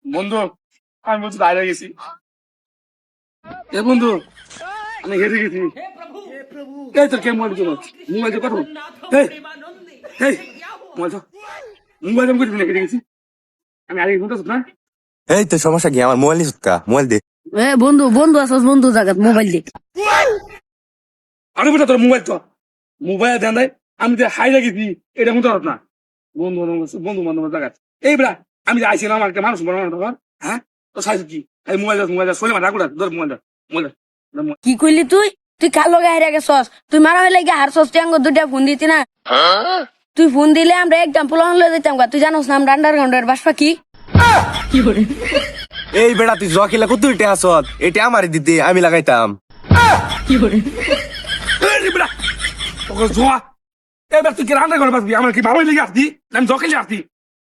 বন্ধু আমি বলছি বাইরে গেছি। এ বন্ধু আমি হেরে গেছি। এই তোর কে মোবাইল চলো, মোবাইল কথা বল। মোবাইল আমি করে হেরে গেছি। আমি আগে শুনতে না। এই তো সমস্যা কি? আমার মোবাইল নিস কা? মোবাইল দে। বন্ধু বন্ধু আসাস বন্ধু জায়গাত মোবাইল দে। আরে বেটা তোর মোবাইল তো মোবাইল দেন দেয় আমি যে হাইরা গেছি এটা শুনতে পারত না। বন্ধু বন্ধু বান্ধব জায়গা এই বেটা আমি যে আইছিলাম আমাকে মানুষ তোমার হ্যাঁ তো সাইজ কি এই মোবাইল সোলে মাথা রাখুন ধর মোবাইল কি কইলি তুই? তুই কার লগে হারিয়ে গেছস? তুই মারা হইলে গিয়ে হারছস, তুই আঙ্গ দুইটা ফোন দিতি না? তুই ফোন দিলে আমরা একদম পোলা হলে দিতাম গা। তুই জানোস না আমরা আন্ডারগ্রাউন্ডের বাসপা কি করে? এই বেটা তুই জকিলা কত উঠে আসত? এটা আমারে দিতে আমি লাগাইতাম। কি করে? বেটা তোকে জোয়া এবার তুই কি রান্না করে পারবি? আমার কি ভালোই লেগে আসতি আমি জকেলে আসতি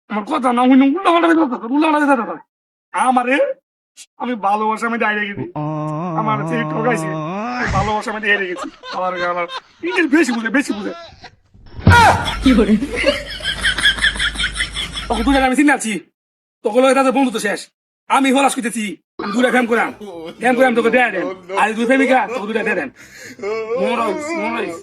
আমার কথা না হইনি উল্টা আমারে আমি ভালোবাসা আমি দাঁড়িয়ে গেছি আমার সেই ঠকাইছে ভালোবাসা আমি হেরে গেছি আমার ইংলিশ বেশি বুঝে কি করে? তখন দুজন আমি চিনে আছি তখন তাদের বন্ধু তো শেষ আমি হলাস করতেছি আমি দুটা ফ্যাম করাম তোকে দেয় দেন আর দুই ফ্যামিকা তোকে দুটা দিয়ে দেন মরাইস